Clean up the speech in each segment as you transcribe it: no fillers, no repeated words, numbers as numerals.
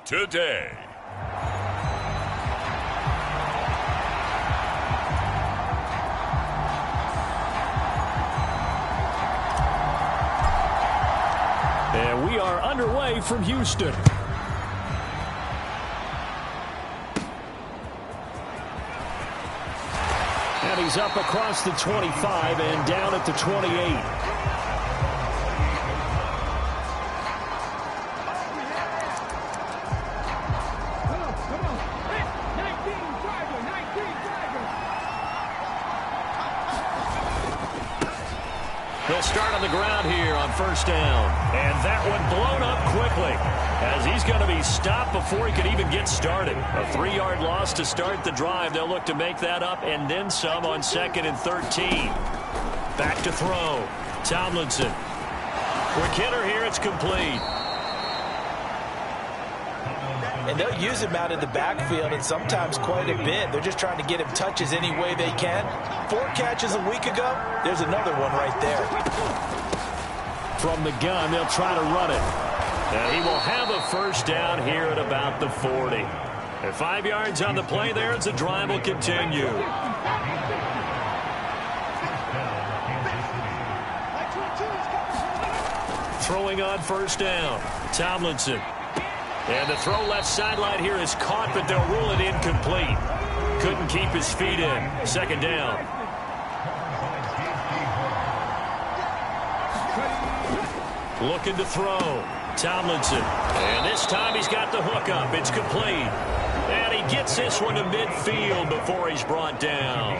today. And we are underway from Houston. And he's up across the 25 and down at the 28. They'll start on the ground here on first down. And that one blown up quickly as he's going to be stopped before he can even get started. A 3-yard loss to start the drive. They'll look to make that up and then some on 2nd and 13. Back to throw. Tomlinson. Quick hitter here. It's complete. And they'll use him out in the backfield and sometimes quite a bit. They're just trying to get him touches any way they can. 4 catches a week ago. There's another one right there. From the gun, they'll try to run it. And he will have a first down here at about the 40. And 5 yards on the play there as the drive will continue. Throwing on first down. Tomlinson. And the throw left sideline here is caught, but they'll rule it incomplete. Couldn't keep his feet in. 2nd down. Looking to throw. Tomlinson. And this time he's got the hook up. It's complete. And he gets this one to midfield before he's brought down.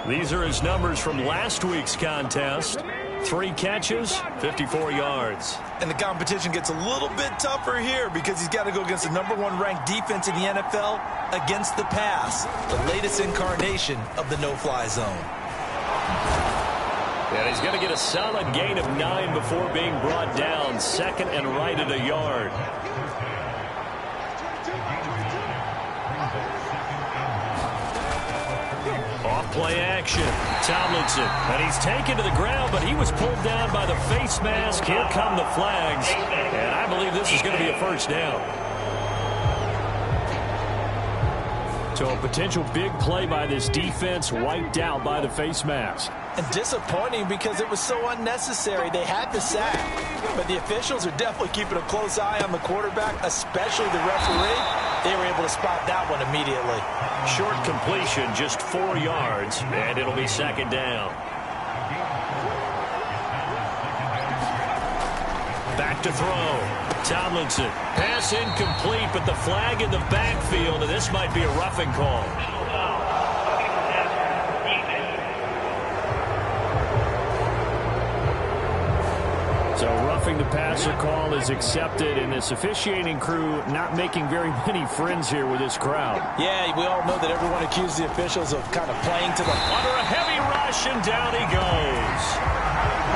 These are his numbers from last week's contest. 3 catches, 54 yards. And the competition gets a little bit tougher here because he's got to go against the #1 ranked defense in the NFL against the pass, the latest incarnation of the no-fly zone. And he's going to get a solid gain of 9 before being brought down. 2nd and right at a yard. Off-play action. Tomlinson. And he's taken to the ground, but he was pulled down by the face mask. Here come the flags. And I believe this is going to be a first down. So a potential big play by this defense wiped out by the face mask. And disappointing because it was so unnecessary. They had the sack. But the officials are definitely keeping a close eye on the quarterback, especially the referee. They were able to spot that one immediately. Short completion, just 4 yards, and it'll be 2nd down. Back to throw. Tomlinson. Pass incomplete, but the flag in the backfield, and this might be a roughing call. So roughing the passer call is accepted, and this officiating crew not making very many friends here with this crowd. Yeah, we all know that everyone accused the officials of kind of playing to the... Under a heavy rush, and down he goes.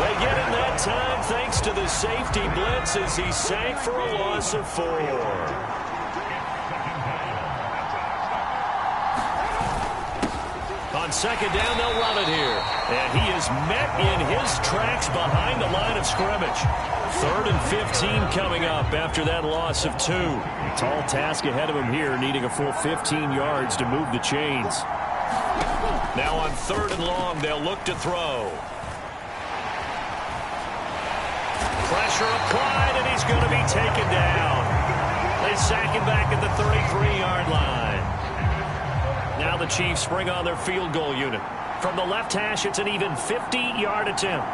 They get him that time thanks to the safety blitz as he sank for a loss of 4. On 2nd down, they'll run it here. And he is met in his tracks behind the line of scrimmage. 3rd and 15 coming up after that loss of 2. Tall task ahead of him here, needing a full 15 yards to move the chains. Now on 3rd and long, they'll look to throw. Pressure applied, and he's going to be taken down. They sack him back at the 33-yard line. Now the Chiefs bring on their field goal unit. From the left hash, it's an even 50-yard attempt.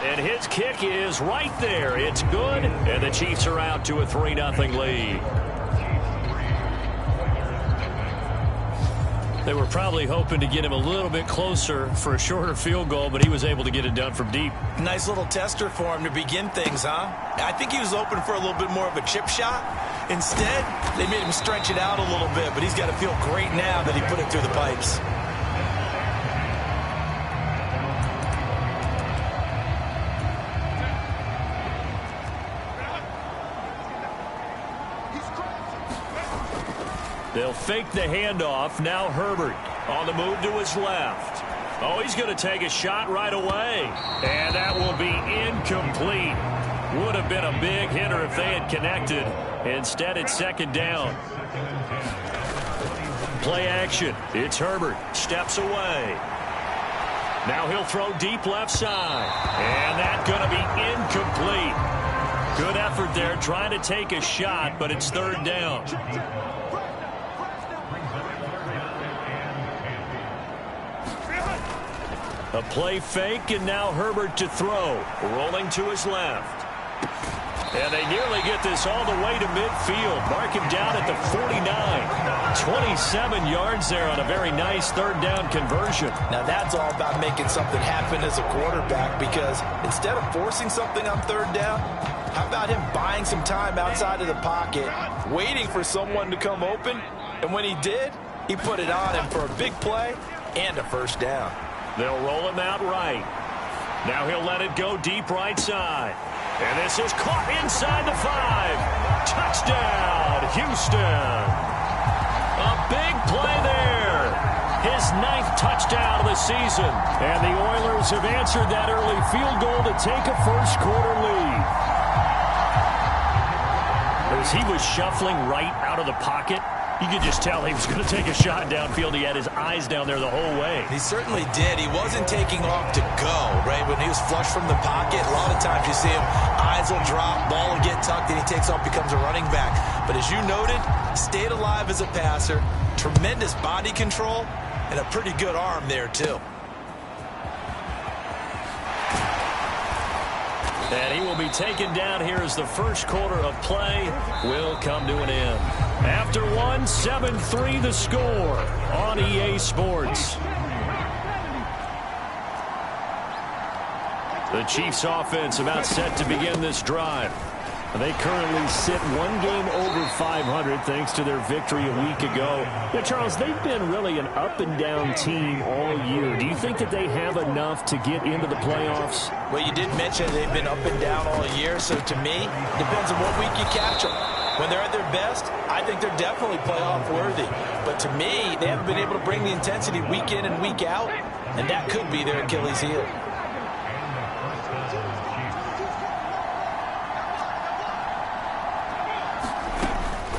And his kick is right there. It's good, and the Chiefs are out to a 3-0 lead. They were probably hoping to get him a little bit closer for a shorter field goal, but he was able to get it done from deep. Nice little tester for him to begin things, huh? I think he was open for a little bit more of a chip shot. Instead, they made him stretch it out a little bit, but he's got to feel great now that he put it through the pipes. They'll fake the handoff. Now Herbert on the move to his left. Oh, he's going to take a shot right away. And that will be incomplete. Would have been a big hitter if they had connected. Instead, it's second down. Play action. It's Herbert. Steps away. Now he'll throw deep left side. And that's going to be incomplete. Good effort there trying to take a shot, but it's third down. A play fake, and now Herbert to throw. Rolling to his left. And they nearly get this all the way to midfield. Mark him down at the 49. 27 yards there on a very nice third down conversion. Now that's all about making something happen as a quarterback, because instead of forcing something on third down, how about him buying some time outside of the pocket, waiting for someone to come open, and when he did, he put it on him for a big play and a first down. They'll roll him out right. Now he'll let it go deep right side. And this is caught inside the 5. Touchdown, Houston. A big play there. His 9th touchdown of the season. And the Oilers have answered that early field goal to take a first quarter lead. As he was shuffling right out of the pocket, you could just tell he was going to take a shot downfield. He had his eyes down there the whole way. He certainly did. He wasn't taking off to go, right? When he was flush from the pocket, a lot of times you see him, eyes will drop, ball will get tucked, and he takes off, becomes a running back. But as you noted, stayed alive as a passer, tremendous body control, and a pretty good arm there, too. And he will be taken down here as the first quarter of play will come to an end. After one, 7-3 the score on EA Sports. The Chiefs offense about set to begin this drive. They currently sit one game over 500 thanks to their victory a week ago. Yeah, Charles, they've been really an up-and-down team all year. Do you think that they have enough to get into the playoffs? Well, you did mention they've been up and down all year, so to me, it depends on what week you catch them. When they're at their best, I think they're definitely playoff worthy. But to me, they haven't been able to bring the intensity week in and week out, and that could be their Achilles heel.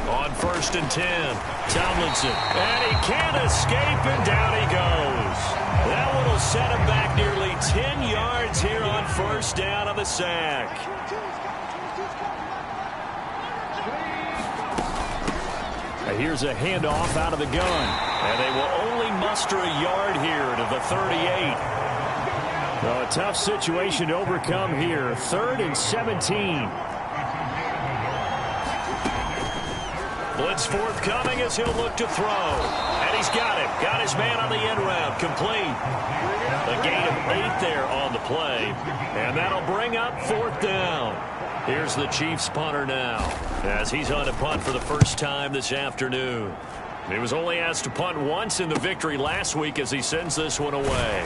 On 1st and 10, Tomlinson. And he can't escape, and down he goes. That one will set him back nearly 10 yards here on first down on the sack. Here's a handoff out of the gun. And they will only muster a yard here to the 38. So a tough situation to overcome here. 3rd and 17. Blitz forthcoming as he'll look to throw. And he's got him. Got his man on the end route. Complete. A gain of 8 there on the play. And that'll bring up 4th down. Here's the Chiefs punter now, as he's on a punt for the first time this afternoon. He was only asked to punt once in the victory last week as he sends this one away.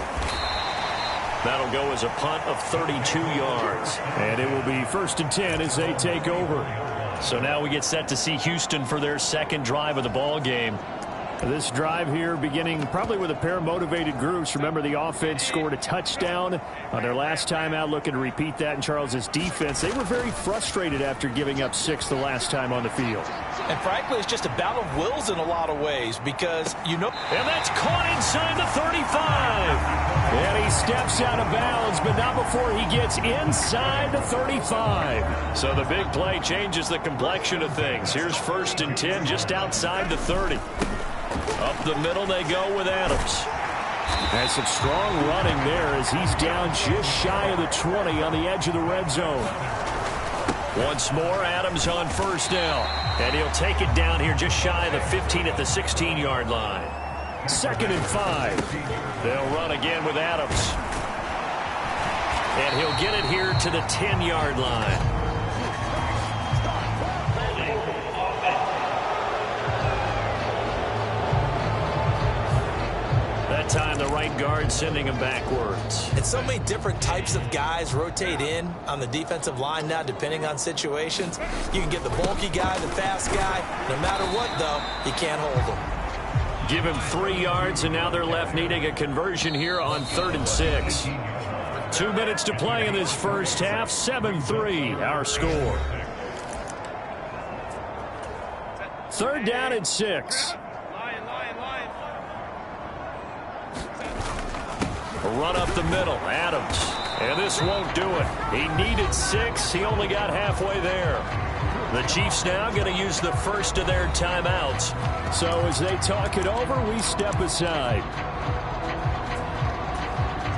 That'll go as a punt of 32 yards. And it will be 1st and 10 as they take over. So now we get set to see Houston for their second drive of the ball game. This drive here beginning probably with a pair of motivated groups. Remember, the offense scored a touchdown on their last time out, looking to repeat that in Charles's defense. They were very frustrated after giving up 6 the last time on the field. And frankly, it's just a battle of wills in a lot of ways, because you know. And that's caught inside the 35. And he steps out of bounds, but not before he gets inside the 35. So the big play changes the complexion of things. Here's 1st and 10 just outside the 30. Up the middle they go with Adams. And some strong running there as he's down just shy of the 20 on the edge of the red zone. Once more, Adams on 1st down. And he'll take it down here just shy of the 15 at the 16-yard line. 2nd and 5. They'll run again with Adams. And he'll get it here to the 10-yard line. Time the right guard sending him backwards. And so many different types of guys rotate in on the defensive line now, depending on situations. You can get the bulky guy, the fast guy. No matter what, though, you can't hold him. Give him 3 yards, and now they're left needing a conversion here on 3rd and 6. 2 minutes to play in this first half. 7-3 our score. Third down and 6. A run up the middle. Adams. And this won't do it. He needed 6. He only got halfway there. The Chiefs now going to use the first of their timeouts. So as they talk it over, we step aside.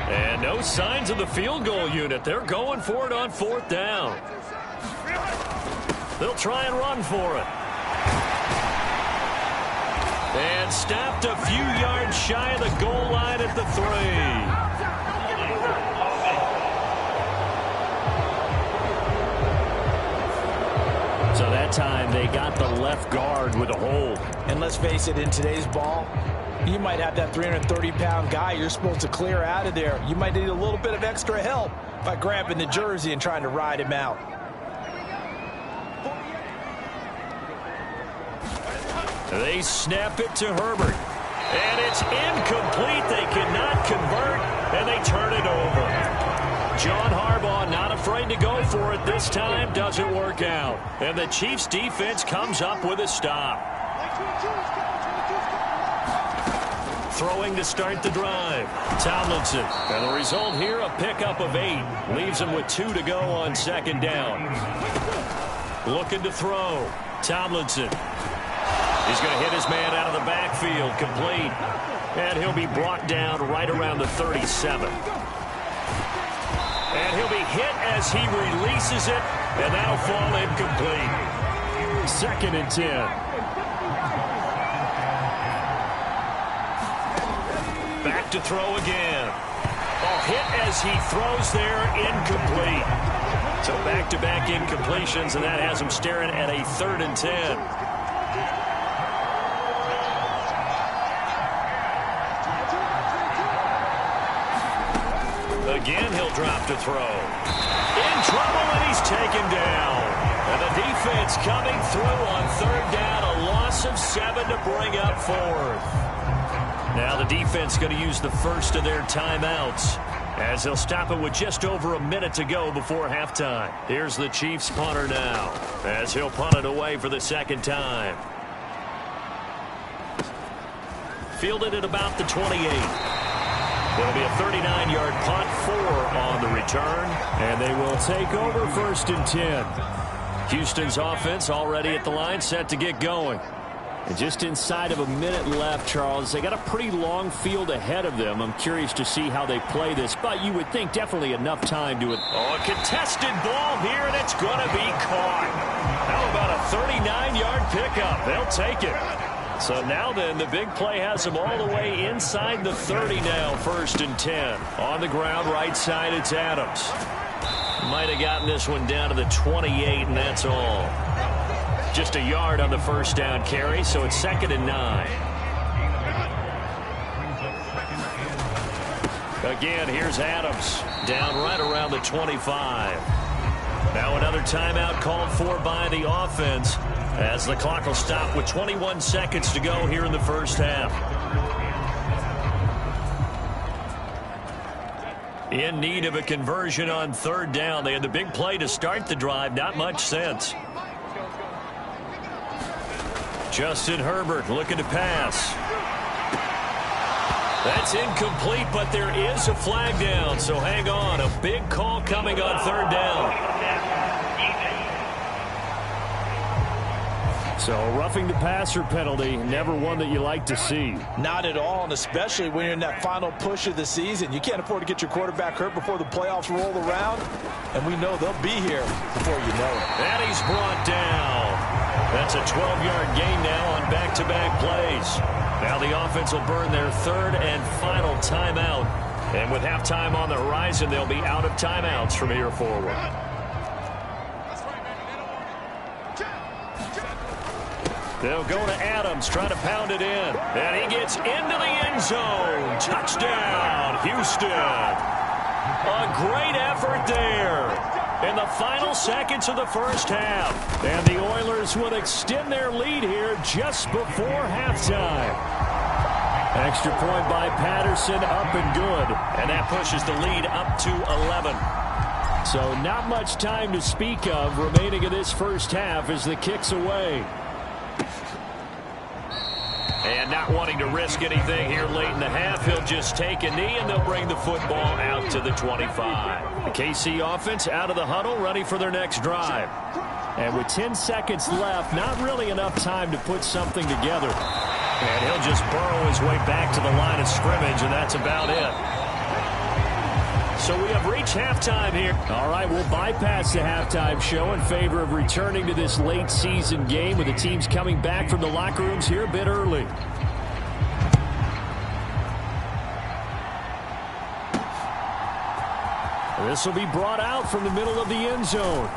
And no signs of the field goal unit. They're going for it on 4th down. They'll try and run for it. And stopped a few yards shy of the goal line at the 3. So that time they got the left guard with a hold. And let's face it, in today's ball, you might have that 330-pound guy you're supposed to clear out of there. You might need a little bit of extra help by grabbing the jersey and trying to ride him out. They snap it to Herbert. And it's incomplete. They cannot convert, and they turn it over. John Harbaugh not afraid to go for it this time. Doesn't work out. And the Chiefs defense comes up with a stop. Throwing to start the drive. Tomlinson. And the result here, a pickup of 8. Leaves him with 2 to go on 2nd down. Looking to throw. Tomlinson. He's going to hit his man out of the backfield. Complete. And he'll be brought down right around the 37. And he'll be hit as he releases it. And that'll fall incomplete. 2nd and 10. Back to throw again. Hit as he throws there, incomplete. So back-to-back incompletions, and that has him staring at a 3rd and 10. Again, he'll drop to throw. In trouble, and he's taken down. And the defense coming through on 3rd down, a loss of 7 to bring up 4th. Now the defense going to use the first of their timeouts as they'll stop it with just over a minute to go before halftime. Here's the Chiefs punter now as he'll punt it away for the 2nd time. Fielded at about the 28. It'll be a 39-yard punt, 4 on the return, and they will take over 1st and 10. Houston's offense already at the line, set to get going. And just inside of a minute left, Charles, they got a pretty long field ahead of them. I'm curious to see how they play this, but you would think definitely enough time to it. Oh, a contested ball here, and it's going to be caught. How about a 39-yard pickup? They'll take it. So now then, the big play has them all the way inside the 30 now, 1st and 10. On the ground, right side, it's Adams. Might have gotten this one down to the 28, and that's all. Just a yard on the 1st down carry, so it's 2nd and 9. Again, here's Adams. Down right around the 25. Now another timeout called for by the offense as the clock will stop with 21 seconds to go here in the first half. In need of a conversion on 3rd down. They had the big play to start the drive. Not much sense. Justin Herbert looking to pass. That's incomplete, but there is a flag down, so hang on. A big call coming on 3rd down. So a roughing the passer penalty, never one that you like to see. Not at all, and especially when you're in that final push of the season. You can't afford to get your quarterback hurt before the playoffs roll around, and we know they'll be here before you know it. And he's brought down. That's a 12-yard gain now on back-to-back plays. Now the offense will burn their 3rd and final timeout. And with halftime on the horizon, they'll be out of timeouts from here forward. They'll go to Adams, trying to pound it in. And he gets into the end zone. Touchdown, Houston. A great effort there in the final seconds of the first half. And the Oilers would extend their lead here just before halftime. Extra point by Patterson, up and good. And that pushes the lead up to 11. So not much time to speak of remaining in this first half as the kick's away. And not wanting to risk anything here late in the half, he'll just take a knee and they'll bring the football out to the 25. The KC offense out of the huddle, ready for their next drive. And with 10 seconds left, not really enough time to put something together. And he'll just burrow his way back to the line of scrimmage, and that's about it. So we have reached halftime here. All right, we'll bypass the halftime show in favor of returning to this late season game with the teams coming back from the locker rooms here a bit early. This will be brought out from the middle of the end zone.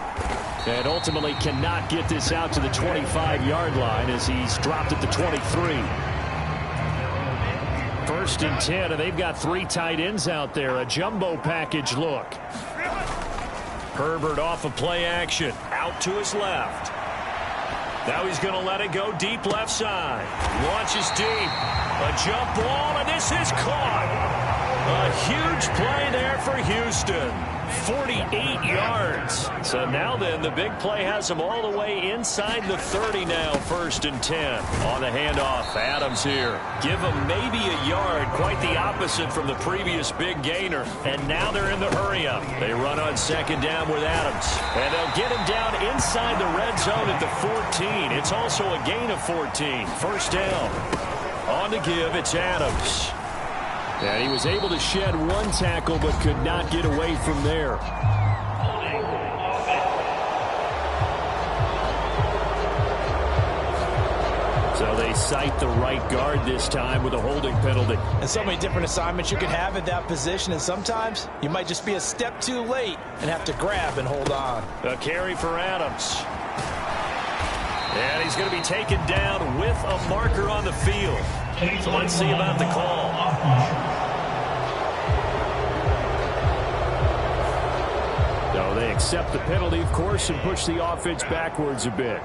And ultimately cannot get this out to the 25-yard line as he's dropped at the 23. First and 10, and they've got 3 tight ends out there. A jumbo package look. Herbert off of play action. Out to his left. Now he's going to let it go deep left side. Launches deep. A jump ball, and this is caught. A huge play there for Houston. 48 yards. So now then, the big play has them all the way inside the 30 now, first and 10. On the handoff, Adams here. Give them maybe a yard, quite the opposite from the previous big gainer. And now they're in the hurry-up. They run on second down with Adams. And they'll get him down inside the red zone at the 14. It's also a gain of 14. First down. On to give, it's Adams. And he was able to shed 1 tackle but could not get away from there. So they cite the right guard this time with a holding penalty. And so many different assignments you can have at that position, and sometimes you might just be a step too late and have to grab and hold on. A carry for Adams. And he's going to be taken down with a marker on the field. So let's see about the call. So they accept the penalty, of course, and push the offense backwards a bit.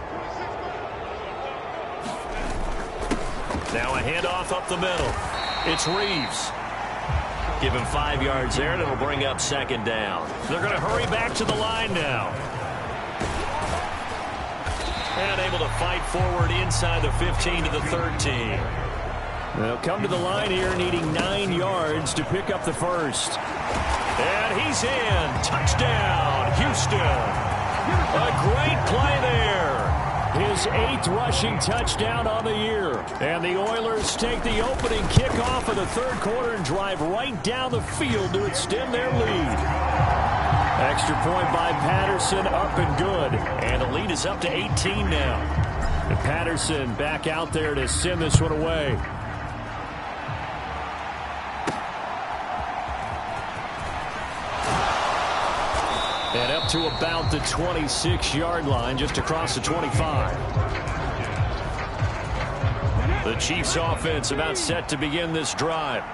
Now a handoff up the middle. It's Reeves. Give him 5 yards there, and it'll bring up second down. They're going to hurry back to the line now. And able to fight forward inside the 15 to the 13. They'll come to the line here needing 9 yards to pick up the first. And he's in. Touchdown, Houston. A great play there. His 8th rushing touchdown on the year. And the Oilers take the opening kickoff of the third quarter and drive right down the field to extend their lead. Extra point by Patterson, up and good. And the lead is up to 18 now. And Patterson back out there to send this one away. And up to about the 26-yard line, just across the 25. The Chiefs offense about set to begin this drive.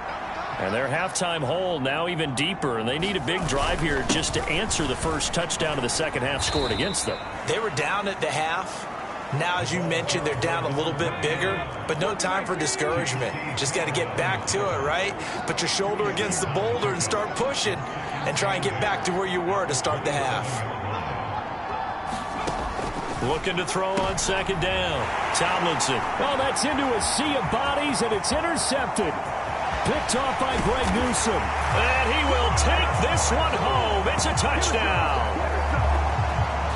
And their halftime hole now even deeper, and they need a big drive here just to answer the first touchdown of the second half scored against them. They were down at the half. Now, as you mentioned, they're down a little bit bigger, but no time for discouragement. Just got to get back to it, right? Put your shoulder against the boulder and start pushing and try and get back to where you were to start the half. Looking to throw on second down. Tomlinson. Oh, that's into a sea of bodies, and it's intercepted. Picked off by Greg Newsome. And he will take this one home. It's a touchdown.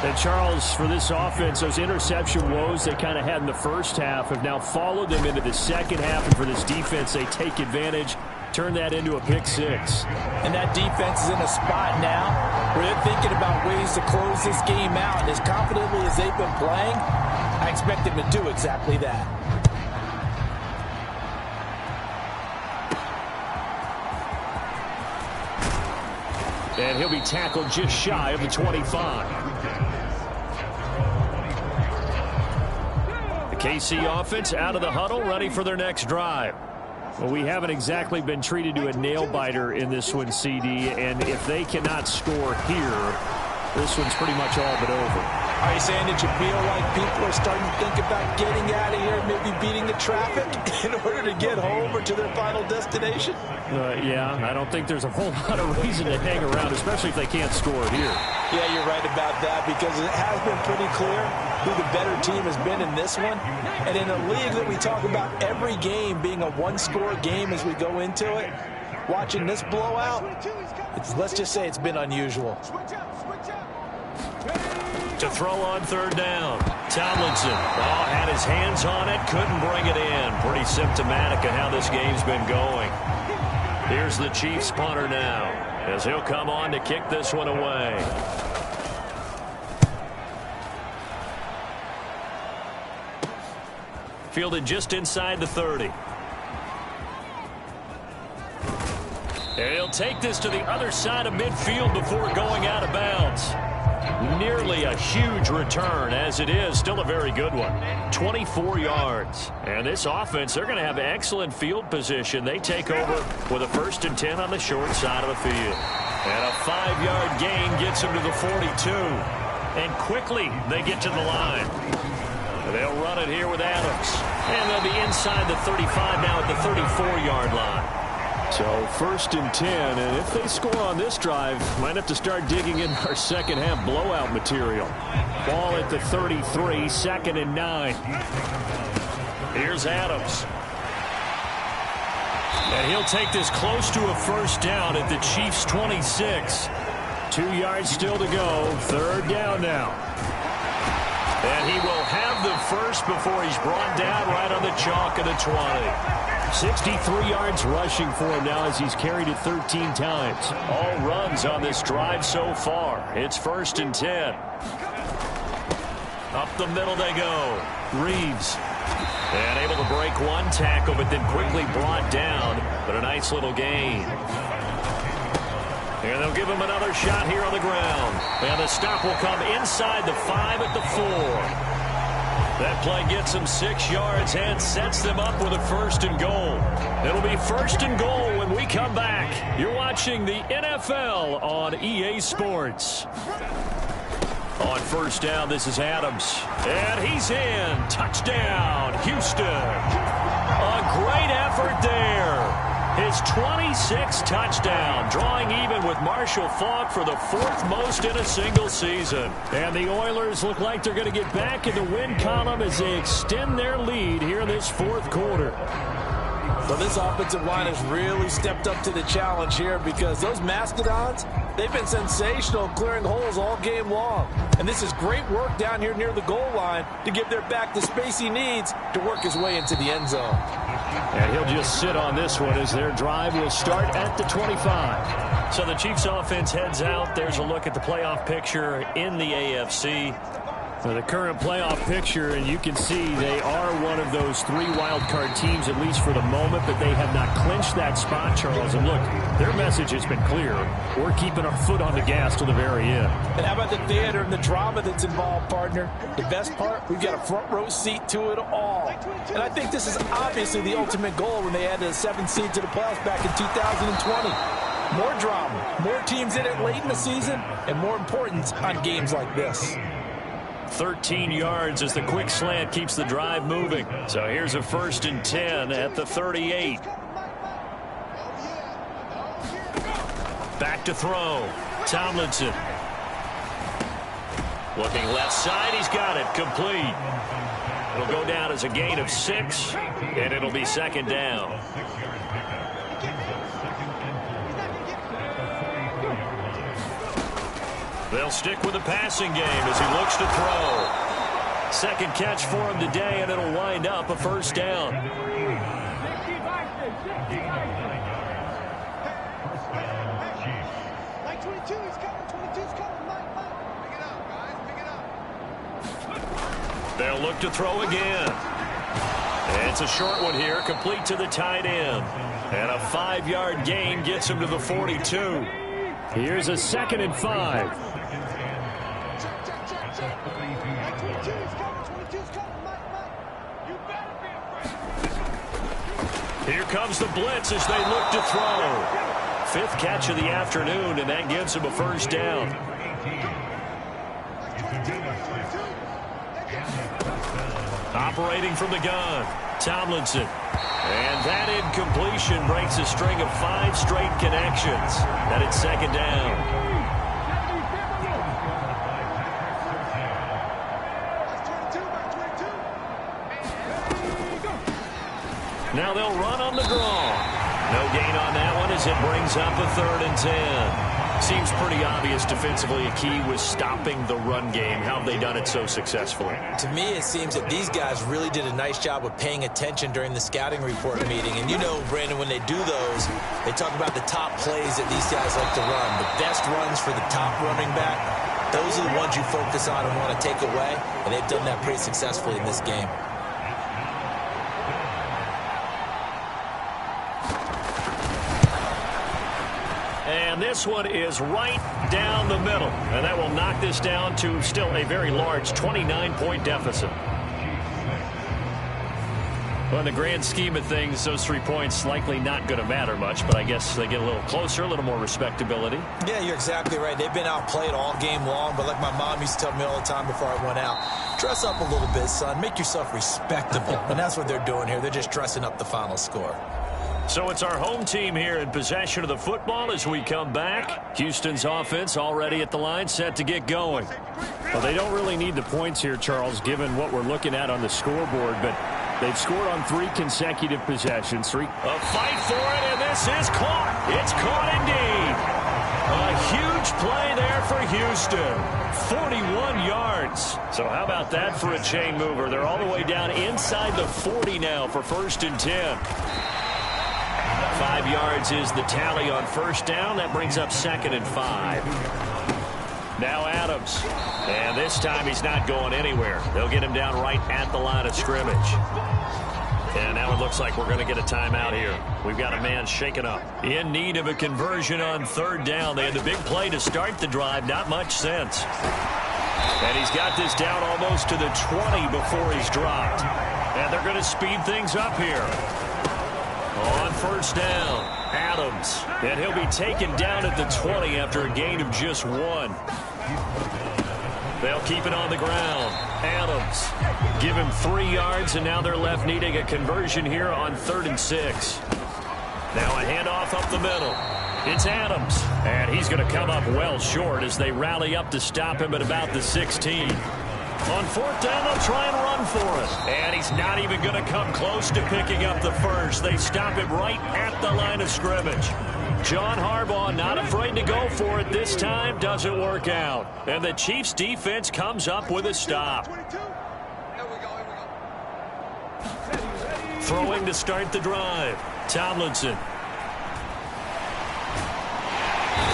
And Charles, for this offense, those interception woes they kind of had in the first half have now followed them into the second half. And for this defense, they take advantage, turn that into a pick six. And that defense is in a spot now where they're thinking about ways to close this game out. And as confidently as they've been playing, I expect them to do exactly that. And he'll be tackled just shy of the 25. The KC offense out of the huddle, ready for their next drive. Well, we haven't exactly been treated to a nail-biter in this one, CD, and if they cannot score here, this one's pretty much all but over. Are you saying that you feel like people are starting to think about getting out of here, maybe beating the traffic in order to get home or to their final destination? Yeah, I don't think there's a whole lot of reason to hang around, especially if they can't score here. Yeah, you're right about that, because it has been pretty clear who the better team has been in this one. And in a league that we talk about every game being a one-score game as we go into it, watching this blowout, let's just say it's been unusual. To throw on third down, Tomlinson had his hands on it, couldn't bring it in. Pretty symptomatic of how this game's been going. Here's the Chiefs punter now, as he'll come on to kick this one away. Fielded just inside the 30. And he'll take this to the other side of midfield before going out of bounds. Nearly a huge return, as it is still a very good one. 24 yards. And this offense, they're going to have excellent field position. They take over with a 1st and 10 on the short side of the field. And a 5-yard gain gets them to the 42. And quickly they get to the line. They'll run it here with Adams. And they'll be inside the 35 now at the 34-yard line. So 1st and 10, and if they score on this drive, might have to start digging in our second half blowout material. Ball at the 33, 2nd and 9. Here's Adams. And he'll take this close to a 1st down at the Chiefs' 26. 2 yards still to go, 3rd down now. And he will have the first before he's brought down right on the chalk of the 20. 63 yards rushing for him now as he's carried it 13 times. All runs on this drive so far. It's 1st and 10. Up the middle they go. Reeves. And able to break one tackle, but then quickly brought down. But a nice little gain. And they'll give him another shot here on the ground. And the stop will come inside the 5 at the 4. That play gets them 6 yards and sets them up with a 1st and goal. It'll be 1st and goal when we come back. You're watching the NFL on EA Sports. On 1st down, this is Adams. And he's in. Touchdown, Houston. A great effort there. His 26th touchdown, drawing even with Marshall Faulk for the 4th most in a single season. And the Oilers look like they're going to get back in the win column as they extend their lead here in this 4th quarter. So this offensive line has really stepped up to the challenge here, because those Mastodons, they've been sensational clearing holes all game long. And this is great work down here near the goal line to give their back the space he needs to work his way into the end zone. And he'll just sit on this one as their drive will start at the 25. So the Chiefs offense heads out. There's a look at the playoff picture in the AFC. For the current playoff picture, and you can see they are one of those 3 wild card teams, at least for the moment, but they have not clinched that spot, Charles. And look, their message has been clear. We're keeping our foot on the gas to the very end. And how about the theater and the drama that's involved, partner? The best part, we've got a front row seat to it all. And I think this is obviously the ultimate goal when they added a 7th seed to the playoffs back in 2020. More drama, more teams in it late in the season, and more importance on games like this. 13 yards as the quick slant keeps the drive moving. So here's a 1st and 10 at the 38. Back to throw. Tomlinson. Looking left side. He's got it. Complete. It'll go down as a gain of 6, and it'll be 2nd down. They'll stick with the passing game as he looks to throw. 2nd catch for him today, and it'll wind up a 1st down. They'll look to throw again. And it's a short one here, complete to the tight end. And a 5-yard gain gets him to the 42. Here's a 2nd and 5. Here comes the blitz as they look to throw. 5th catch of the afternoon, and that gives him a 1st down. Operating from the gun, Tomlinson. And that incompletion breaks a string of 5 straight connections. And it's second down. Now they'll run on the draw. No gain on that one as it brings up a 3rd and 10. Seems pretty obvious defensively a key was stopping the run game. How have they done it so successfully? To me, it seems that these guys really did a nice job of paying attention during the scouting report meeting. And you know, Brandon, when they do those, they talk about the top plays that these guys like to run. The best runs for the top running back, those are the ones you focus on and want to take away. And they've done that pretty successfully in this game. And this one is right down the middle. And that will knock this down to still a very large 29-point deficit. Well, in the grand scheme of things, those 3 points likely not going to matter much, but I guess they get a little closer, a little more respectability. Yeah, you're exactly right. They've been outplayed all game long, but like my mom used to tell me all the time before I went out, dress up a little bit, son. Make yourself respectable. And that's what they're doing here. They're just dressing up the final score. So it's our home team here in possession of the football as we come back. Houston's offense already at the line, set to get going. Well, they don't really need the points here, Charles, given what we're looking at on the scoreboard, but they've scored on 3 consecutive possessions. A fight for it, and this is caught. It's caught indeed. A huge play there for Houston. 41 yards. So how about that for a chain mover? They're all the way down inside the 40 now for 1st and 10. 5 yards is the tally on 1st down. That brings up 2nd and 5. Now Adams. And this time he's not going anywhere. They'll get him down right at the line of scrimmage. And now it looks like we're going to get a timeout here. We've got a man shaken up. In need of a conversion on 3rd down. They had the big play to start the drive. Not much sense. And he's got this down almost to the 20 before he's dropped. And they're going to speed things up here. On 1st down, Adams. And he'll be taken down at the 20 after a gain of just 1. They'll keep it on the ground. Adams. Give him 3 yards, and now they're left needing a conversion here on 3rd and 6. Now a handoff up the middle. It's Adams. And he's going to come up well short as they rally up to stop him at about the 16. On 4th down, they'll try and run for it. And he's not even going to come close to picking up the first. They stop him right at the line of scrimmage. John Harbaugh not afraid to go for it this time. Doesn't work out. And the Chiefs defense comes up with a stop. Throwing to start the drive. Tomlinson.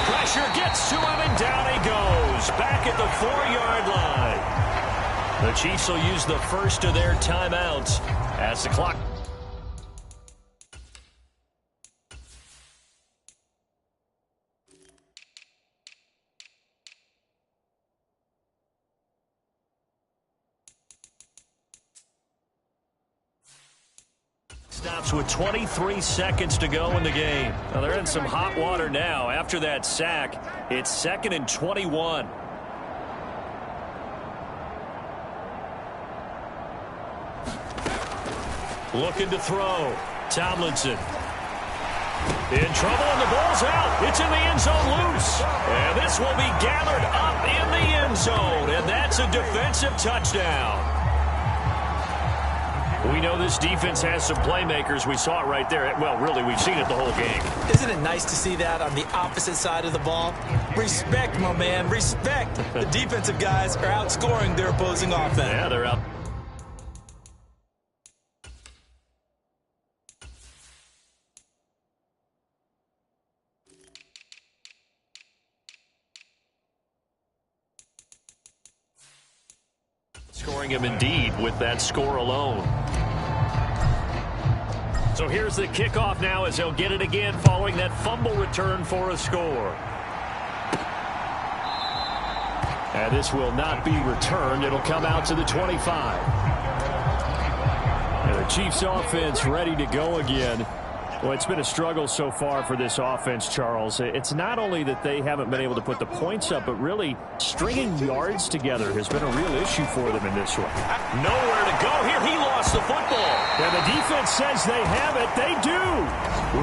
Pressure gets to him and down he goes. Back at the 4-yard line. The Chiefs will use the first of their timeouts as the clock. Stops with 23 seconds to go in the game. Now they're in some hot water now. After that sack, it's 2nd and 21. Looking to throw. Tomlinson. In trouble, and the ball's out. It's in the end zone loose. And this will be gathered up in the end zone. And that's a defensive touchdown. We know this defense has some playmakers. We saw it right there. Well, really, we've seen it the whole game. Isn't it nice to see that on the opposite side of the ball? Respect, my man. Respect. The defensive guys are outscoring their opposing offense. Yeah, they're out. Scoring him indeed with that score alone. So here's the kickoff now as they'll get it again following that fumble return for a score. And this will not be returned. It'll come out to the 25. And the Chiefs offense ready to go again. Well, it's been a struggle so far for this offense, Charles. It's not only that they haven't been able to put the points up, but really stringing yards together has been a real issue for them in this one. Nowhere to go here. He lost the football. And the defense says they have it. They do.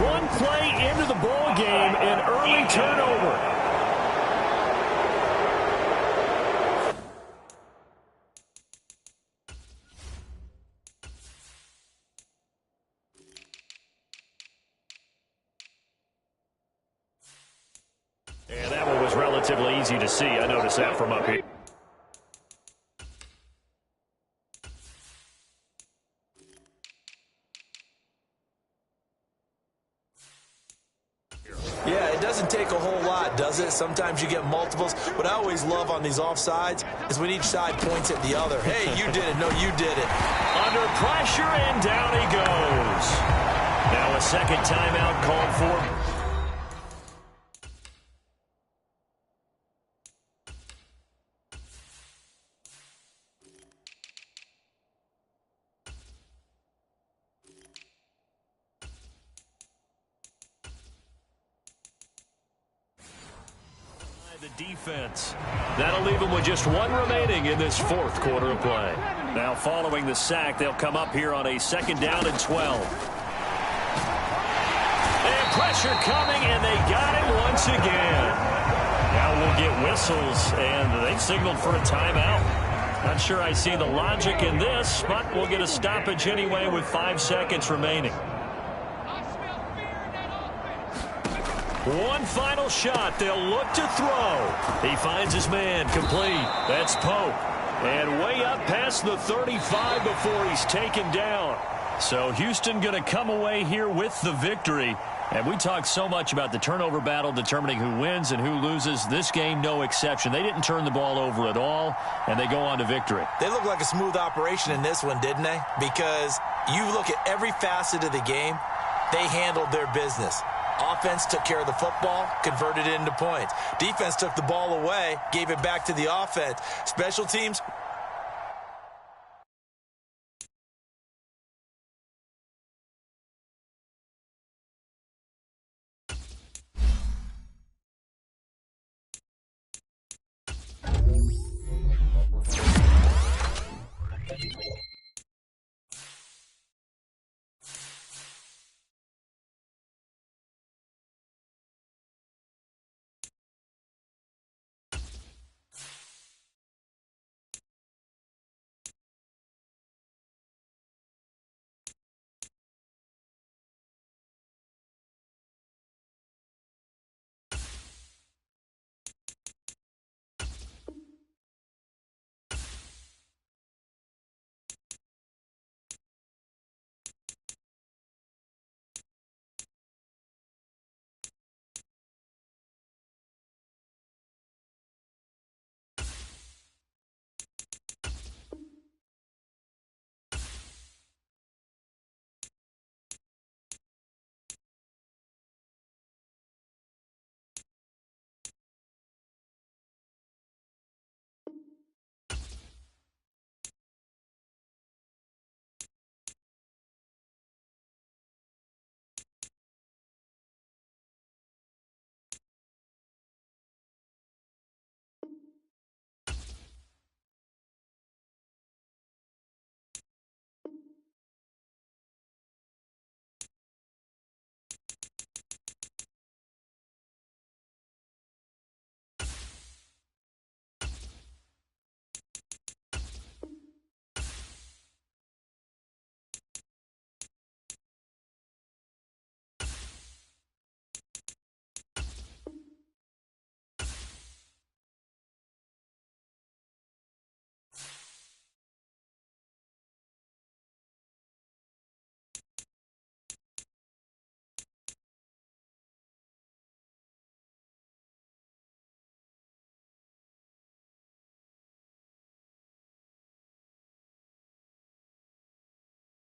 One play into the ball game, an early turnover. And that one was relatively easy to see. I noticed that from up here. Yeah, it doesn't take a whole lot, does it? Sometimes you get multiples. What I always love on these offsides is when each side points at the other. Hey, you did it. No, you did it. Under pressure, and down he goes. Now a second timeout called for. The defense. That'll leave them with just one remaining in this fourth quarter of play. Now following the sack, they'll come up here on a second down and 12. And pressure coming, and they got it once again. Now we'll get whistles, and they signaled for a timeout. Not sure I see the logic in this, but we'll get a stoppage anyway with 5 seconds remaining. One final shot. They'll look to throw. He finds his man complete. That's Pope. And way up past the 35 before he's taken down. So Houston going to come away here with the victory. And we talked so much about the turnover battle determining who wins and who loses. This game, no exception. They didn't turn the ball over at all, and they go on to victory. They look like a smooth operation in this one, didn't they? Because you look at every facet of the game, they handled their business. Offense took care of the football, converted it into points. Defense took the ball away, gave it back to the offense. Special teams